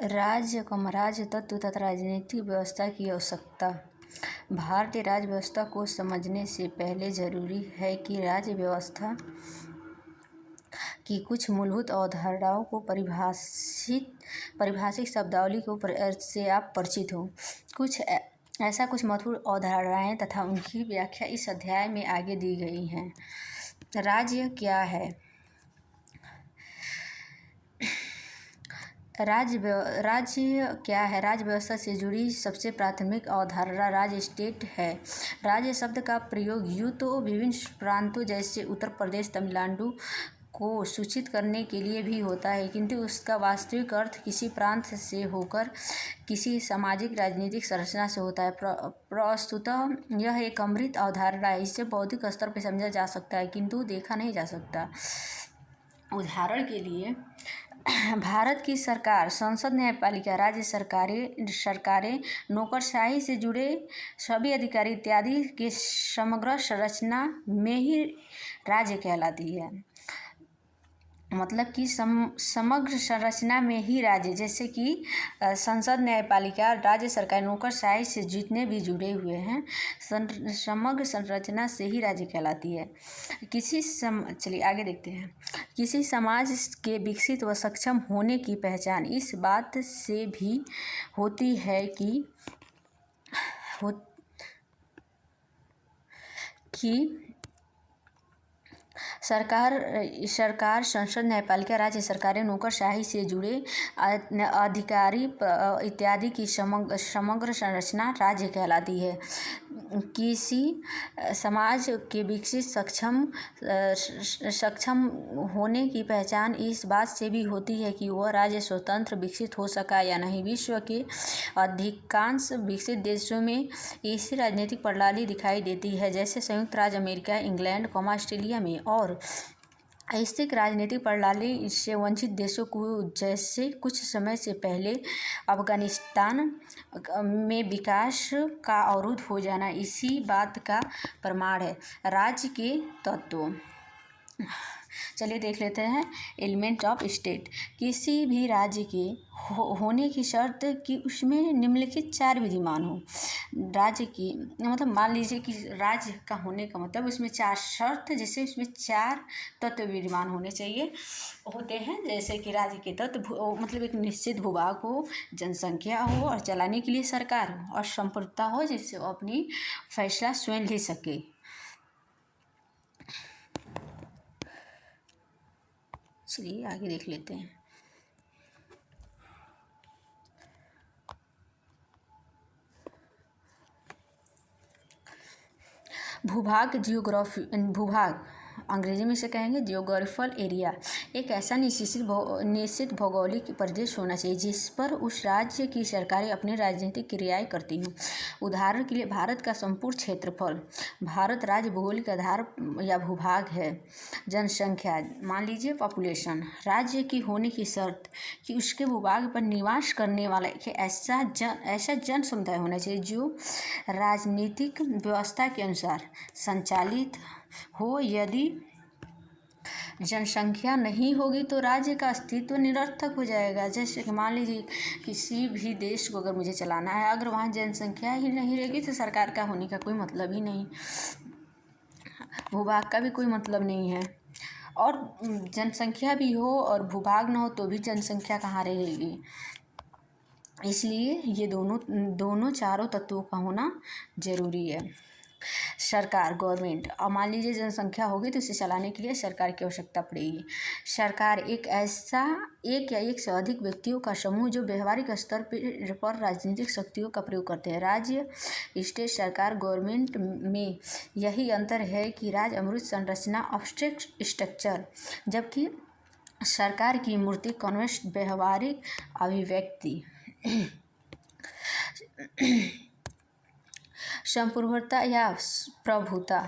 राज्य तत्व तथा राजनीतिक व्यवस्था की आवश्यकता। भारतीय राज्य व्यवस्था को समझने से पहले जरूरी है कि राज्य व्यवस्था की कुछ मूलभूत अवधारणाओं को परिभाषित शब्दावली से आप परिचित हो। कुछ महत्वपूर्ण अवधारणाएं तथा उनकी व्याख्या इस अध्याय में आगे दी गई हैं। राज्य क्या है? राज्य क्या है? राज्य व्यवस्था से जुड़ी सबसे प्राथमिक अवधारणा राज्य स्टेट है। राज्य शब्द का प्रयोग यूं तो विभिन्न प्रांतों जैसे उत्तर प्रदेश, तमिलनाडु को सूचित करने के लिए भी होता है, किंतु उसका वास्तविक अर्थ किसी प्रांत से होकर किसी सामाजिक राजनीतिक संरचना से होता है। प्रस्तुतः यह एक अमृत अवधारणा है। इसे बौद्धिक स्तर पर समझा जा सकता है किंतु देखा नहीं जा सकता। उदाहरण के लिए भारत की सरकार, संसद, न्यायपालिका, राज्य सरकारें, नौकरशाही से जुड़े सभी अधिकारी इत्यादि के समग्र संरचना में ही राज्य कहलाती है। मतलब कि समग्र संरचना में ही राज्य, जैसे कि संसद, न्यायपालिका, राज्य सरकार, नौकरशाही से जितने भी जुड़े हुए हैं, समग्र संरचना से ही राज्य कहलाती है। चलिए आगे देखते हैं। किसी समाज के विकसित व सक्षम होने की पहचान इस बात से भी होती है कि सरकार, संसद, न्यायपालिका, राज्य सरकारें, नौकरशाही से जुड़े अधिकारी इत्यादि की समग्र संरचना राज्य कहलाती है। किसी समाज के विकसित सक्षम होने की पहचान इस बात से भी होती है कि वह राज्य स्वतंत्र विकसित हो सका या नहीं। विश्व के अधिकांश विकसित देशों में ऐसी राजनीतिक प्रणाली दिखाई देती है, जैसे संयुक्त राज्य अमेरिका, इंग्लैंड, ऑस्ट्रेलिया में, और ऐसी राजनीतिक प्रणाली से वंचित देशों को, जैसे कुछ समय से पहले अफगानिस्तान में विकास का अवरुद्ध हो जाना, इसी बात का प्रमाण है। राज्य के तत्व चलिए देख लेते हैं। Element of state. किसी भी राज्य के होने की शर्त कि उसमें निम्नलिखित 4 विद्यमान हो। राज्य की मतलब मान लीजिए कि राज्य का होने का मतलब उसमें 4 शर्त, जैसे उसमें 4 तत्व विद्यमान होने चाहिए होते हैं। जैसे कि राज्य के तत्व मतलब एक निश्चित भूभाग हो, जनसंख्या हो, और चलाने के लिए सरकार हो, और संप्रभुता हो जिससे वो अपनी फैसला स्वयं ले सके। चलिए आगे देख लेते हैं। भूभाग अंग्रेजी में इसे कहेंगे जियोग्राफिकल एरिया। एक ऐसा निश्चित भौगोलिक प्रदेश होना चाहिए जिस पर उस राज्य की सरकारें अपनी राजनीतिक क्रियाएं करती हों। उदाहरण के लिए भारत का संपूर्ण क्षेत्रफल। भारत राज्य भौगोलिक आधार या भूभाग है। जनसंख्या मान लीजिए पॉपुलेशन। राज्य की होने की शर्त कि उसके भूभाग पर निवास करने वाला एक ऐसा जन समुदाय होना चाहिए जो राजनीतिक व्यवस्था के अनुसार संचालित हो। यदि जनसंख्या नहीं होगी तो राज्य का अस्तित्व निरर्थक हो जाएगा। जैसे कि मान लीजिए किसी भी देश को अगर मुझे चलाना है, अगर वहाँ जनसंख्या ही नहीं रहेगी तो सरकार का होने का कोई मतलब ही नहीं, भूभाग का भी कोई मतलब नहीं है। और जनसंख्या भी हो और भूभाग ना हो तो भी जनसंख्या कहाँ रहेगी। इसलिए ये दोनों चारों तत्वों का होना जरूरी है। सरकार, गवर्नमेंट। अब मान लीजिए जनसंख्या होगी तो इसे चलाने के लिए सरकार की आवश्यकता पड़ेगी। सरकार एक या एक से अधिक व्यक्तियों का समूह जो व्यवहारिक स्तर पर राजनीतिक शक्तियों का प्रयोग करते हैं। राज्य, स्टेट, सरकार, गवर्नमेंट में यही अंतर है कि राज्य अमूर्त संरचना, एब्स्ट्रैक्ट स्ट्रक्चर, जबकि सरकार की मूर्त कॉन्वेस्ट व्यवहारिक अभिव्यक्ति। संप्रभुता या प्रभुता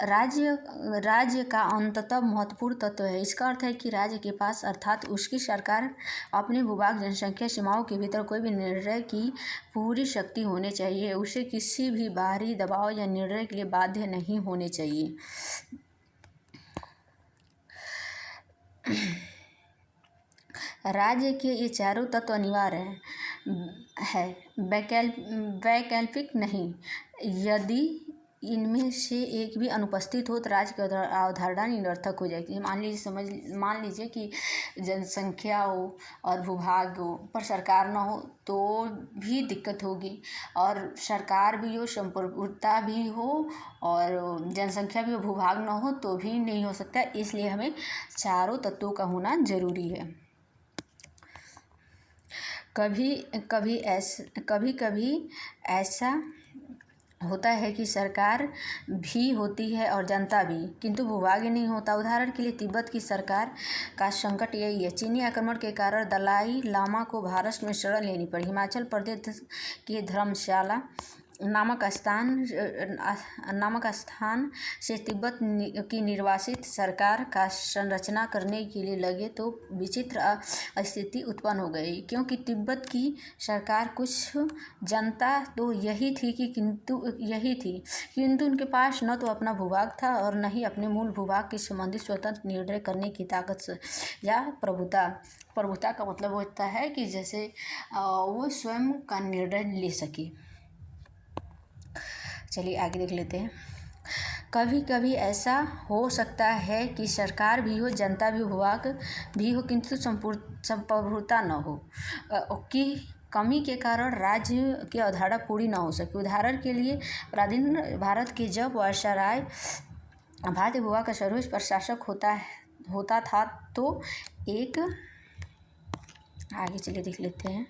राज्य का अंततः महत्वपूर्ण तत्व है। इसका अर्थ है कि राज्य के पास अर्थात उसकी सरकार अपने भूभाग, जनसंख्या सीमाओं के भीतर कोई भी निर्णय की पूरी शक्ति होनी चाहिए। उसे किसी भी बाहरी दबाव या निर्णय के लिए बाध्य नहीं होने चाहिए। राज्य के ये चारों तत्व अनिवार्य है, वैकल्पिक नहीं। यदि इनमें से एक भी अनुपस्थित हो तो राज्य की अवधारणा निरर्थक हो जाएगी। मान लीजिए कि जनसंख्या हो और भूभाग हो पर सरकार ना हो तो भी दिक्कत होगी, और सरकार भी हो, संप्रभुता भी हो और जनसंख्या भी हो, भूभाग ना हो तो भी नहीं हो सकता। इसलिए हमें चारों तत्वों का होना जरूरी है। कभी कभी ऐसा होता है कि सरकार भी होती है और जनता भी, किंतु भूभाग नहीं होता। उदाहरण के लिए तिब्बत की सरकार का संकट यही है। चीनी आक्रमण के कारण दलाई लामा को भारत में शरण लेनी पड़ी। हिमाचल प्रदेश के धर्मशाला नामक स्थान से तिब्बत की निर्वासित सरकार का संरचना करने के लिए लगे तो विचित्र स्थिति उत्पन्न हो गई, क्योंकि तिब्बत की सरकार कुछ जनता तो यही थी किंतु उनके पास न तो अपना भूभाग था और न ही अपने मूल भूभाग के संबंधित स्वतंत्र निर्णय करने की ताकत या प्रभुता का मतलब होता है कि जैसे वो स्वयं का निर्णय ले सके। चलिए आगे देख लेते हैं। कभी कभी ऐसा हो सकता है कि सरकार भी हो, जनता भी, भूभाग भी हो, किंतु संप्रभुता न हो कि कमी के कारण राज्य की अवधारणा पूरी न हो सके। उदाहरण के लिए प्राचीन भारत के जब वायसराय भारतीय भूभाग का सर्वोच्च प्रशासक होता था तो आगे चलिए देख लेते हैं।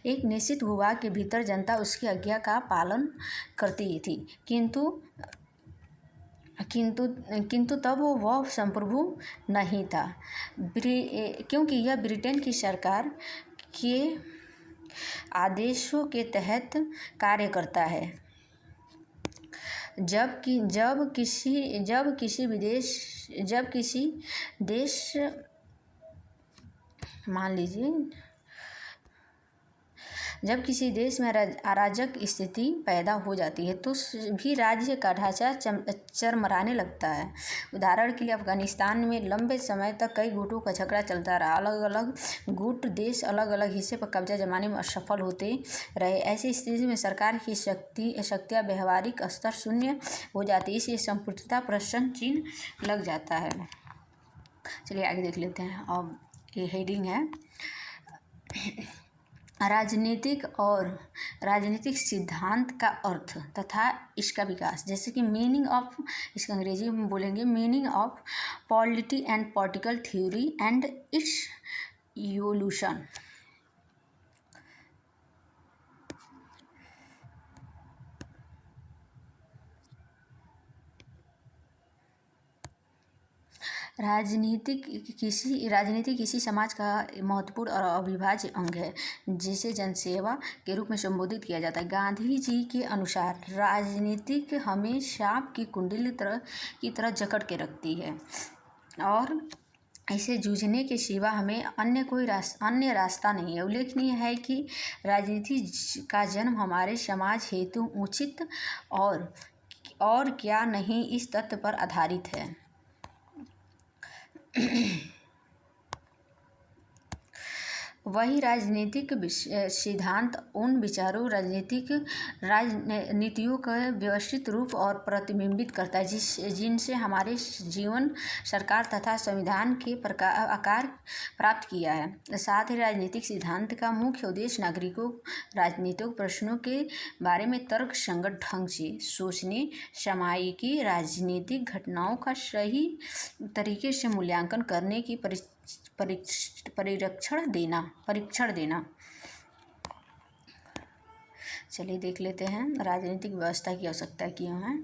एक निश्चित भूभाग के भीतर जनता उसकी आज्ञा का पालन करती थी, किंतु तब वह संप्रभु नहीं था, क्योंकि यह ब्रिटेन की सरकार के आदेशों के तहत कार्य करता है। जब किसी देश मान लीजिए जब किसी देश में अराजक स्थिति पैदा हो जाती है तो भी राज्य का ढांचा चरमराने लगता है। उदाहरण के लिए अफगानिस्तान में लंबे समय तक कई गुटों का झगड़ा चलता रहा। अलग अलग गुट देश अलग अलग हिस्से पर कब्जा जमाने में असफल होते रहे। ऐसी स्थिति में सरकार की शक्तियाँ व्यवहारिक स्तर शून्य हो जाती, इसलिए संप्रभुता प्रश्न चिन्ह लग जाता है। चलिए आगे देख लेते हैं। अब ये हेडिंग है राजनीतिक सिद्धांत का अर्थ तथा इसका विकास। जैसे कि मीनिंग ऑफ, इसका अंग्रेजी में बोलेंगे meaning of polity and political theory and it's evolution. राजनीति किसी समाज का महत्वपूर्ण और अविभाज्य अंग है जिसे जनसेवा के रूप में संबोधित किया जाता है। गांधी जी के अनुसार राजनीतिक हमें सांप की कुंडली की तरह जकड़ के रखती है और इसे जूझने के सिवा हमें अन्य रास्ता नहीं है। उल्लेखनीय है कि राजनीति का जन्म हमारे समाज हेतु उचित और क्या नहीं इस तथ्य पर आधारित है। वही राजनीतिक सिद्धांत उन विचारों राजनीतियों का व्यवस्थित रूप और प्रतिबिंबित करता है जिनसे हमारे जीवन, सरकार तथा संविधान के आकार प्राप्त किया है। साथ ही राजनीतिक सिद्धांत का मुख्य उद्देश्य नागरिकों राजनीतिक प्रश्नों के बारे में तर्कसंगत ढंग से सोचने, सामयिकी राजनीतिक घटनाओं का सही तरीके से मूल्यांकन करने की परीक्षण देना। चलिए देख लेते हैं राजनीतिक व्यवस्था की आवश्यकता क्यों है।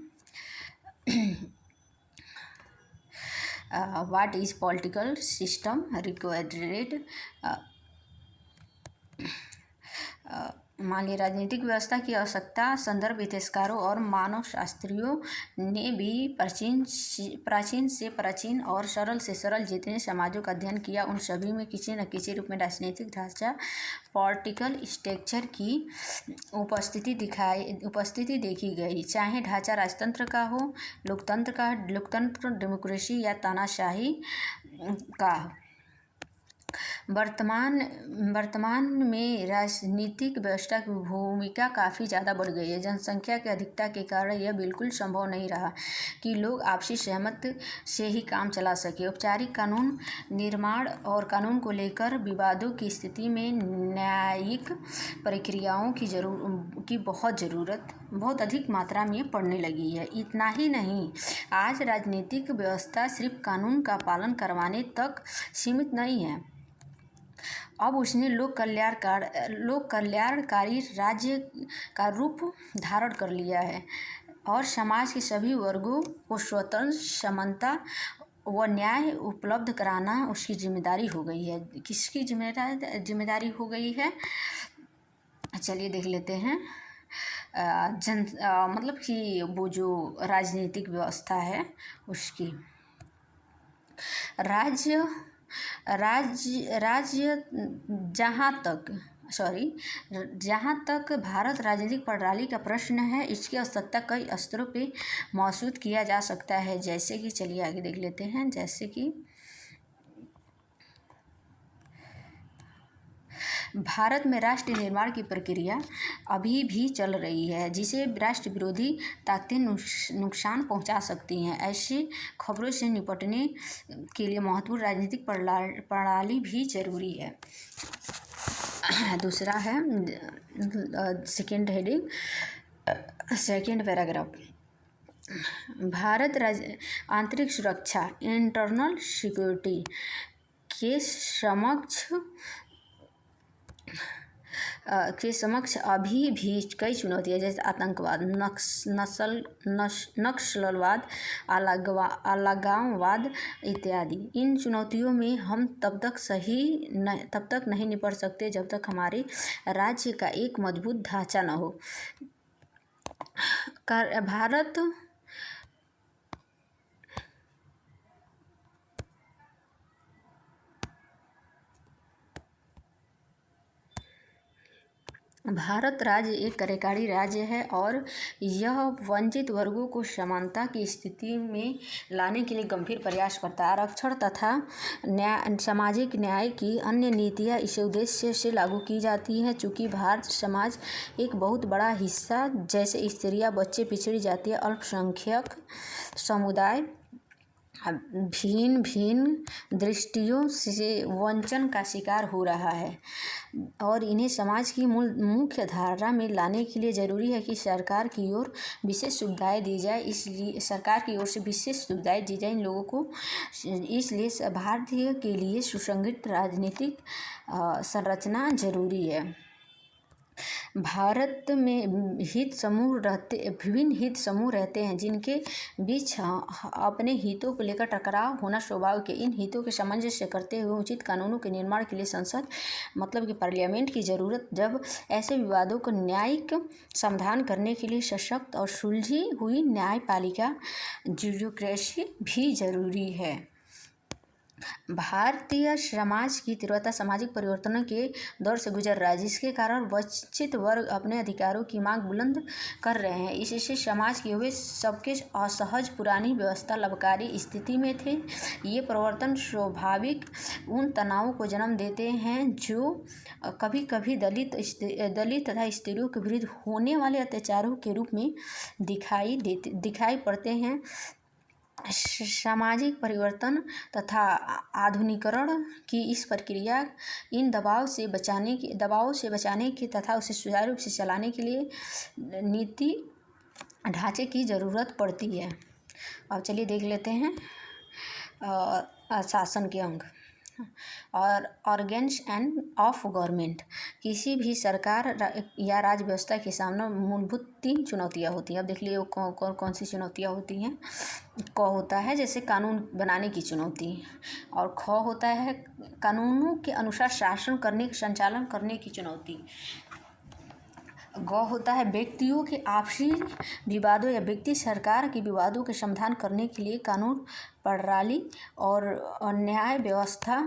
What is political system required. मान लीजिए राजनीतिक व्यवस्था की आवश्यकता संदर्भ इतिहासकारों और मानव शास्त्रियों ने भी प्राचीन से प्राचीन और सरल से सरल जितने समाजों का अध्ययन किया उन सभी में किसी न किसी रूप में राजनीतिक ढांचा पॉलिटिकल स्ट्रक्चर की उपस्थिति देखी गई, चाहे ढांचा राजतंत्र का हो, लोकतंत्र डेमोक्रेसी या तानाशाही का। वर्तमान में राजनीतिक व्यवस्था की भूमिका काफ़ी ज़्यादा बढ़ गई है। जनसंख्या की अधिकता के कारण यह बिल्कुल संभव नहीं रहा कि लोग आपसी सहमति से ही काम चला सके। औपचारिक कानून निर्माण और कानून को लेकर विवादों की स्थिति में न्यायिक प्रक्रियाओं की बहुत अधिक मात्रा में पड़ने लगी है। इतना ही नहीं, आज राजनीतिक व्यवस्था सिर्फ कानून का पालन करवाने तक सीमित नहीं है। अब उसने लोक कल्याणकारी राज्य का रूप धारण कर लिया है और समाज के सभी वर्गों को स्वतंत्र, समानता व न्याय उपलब्ध कराना उसकी जिम्मेदारी हो गई है। किसकी जिम्मेदारी हो गई है? चलिए देख लेते हैं। मतलब कि वो जो राजनीतिक व्यवस्था है उसकी राज्य जहाँ तक भारत राजनीतिक प्रणाली का प्रश्न है, इसकी आवश्यकता कई स्तरों पे महसूस किया जा सकता है। जैसे कि चलिए आगे देख लेते हैं। जैसे कि भारत में राष्ट्र निर्माण की प्रक्रिया अभी भी चल रही है, जिसे राष्ट्र विरोधी ताकतें नुकसान पहुंचा सकती हैं। ऐसी खबरों से निपटने के लिए महत्वपूर्ण राजनीतिक प्रणाली भी जरूरी है। दूसरा है second heading, second paragraph, Bharat आंतरिक सुरक्षा इंटरनल सिक्योरिटी के समक्ष अभी भी कई चुनौतियाँ, जैसे आतंकवाद, नक्सलवाद, अलगाववाद इत्यादि। इन चुनौतियों में हम तब तक नहीं निपट सकते जब तक हमारे राज्य का एक मजबूत ढांचा न हो। भारत राज्य एक कार्यकारी राज्य है और यह वंचित वर्गों को समानता की स्थिति में लाने के लिए गंभीर प्रयास करता है। आरक्षण तथा सामाजिक न्याय की अन्य नीतियाँ इस उद्देश्य से लागू की जाती हैं। चूँकि भारत समाज एक बहुत बड़ा हिस्सा, जैसे स्त्रियाँ, बच्चे, पिछड़ी जातियाँ, अल्पसंख्यक समुदाय भिन्न दृष्टियों से वंचन का शिकार हो रहा है और इन्हें समाज की मुख्य धारा में लाने के लिए ज़रूरी है कि सरकार की ओर विशेष सुविधाएं दी जाए। इसलिए सरकार की ओर से विशेष सुविधाएं दी जाए इन लोगों को। इसलिए भारतीय के लिए सुसंगठित राजनीतिक संरचना जरूरी है। भारत में विभिन्न हित समूह रहते हैं जिनके बीच अपने हितों को लेकर टकराव होना स्वाभाविक है। इन हितों के सामंजस्य करते हुए उचित कानूनों के निर्माण के लिए संसद, मतलब कि पार्लियामेंट की ज़रूरत, जब ऐसे विवादों को न्यायिक समाधान करने के लिए सशक्त और सुलझी हुई न्यायपालिका ब्यूरोक्रेसी भी जरूरी है। भारतीय समाज की तीव्रता सामाजिक परिवर्तनों के दौर से गुजर रहा है, जिसके कारण वंचित वर्ग अपने अधिकारों की मांग बुलंद कर रहे हैं। इससे समाज के हुए सबके असहज पुरानी व्यवस्था लाभकारी स्थिति में थे। ये परिवर्तन स्वाभाविक उन तनावों को जन्म देते हैं जो कभी कभी दलित तथा स्त्रियों के विरुद्ध होने वाले अत्याचारों के रूप में दिखाई पड़ते हैं। सामाजिक परिवर्तन तथा आधुनिकीकरण की इस प्रक्रिया इन दबाव से बचाने के तथा उसे सुचारू रूप से चलाने के लिए नीति ढांचे की ज़रूरत पड़ती है। अब चलिए देख लेते हैं शासन के अंग और ऑर्गन्स एंड ऑफ गवर्नमेंट। किसी भी सरकार या राज्य व्यवस्था के सामने मूलभूत 3 चुनौतियाँ होती हैं। अब देख लिए कौन सी चुनौतियाँ होती हैं। क होता है जैसे कानून बनाने की चुनौती, और ख होता है कानूनों के अनुसार शासन करने, संचालन करने की चुनौती। ग होता है व्यक्तियों के आपसी विवादों या व्यक्ति सरकार के विवादों के समाधान करने के लिए कानून प्रणाली और न्याय व्यवस्था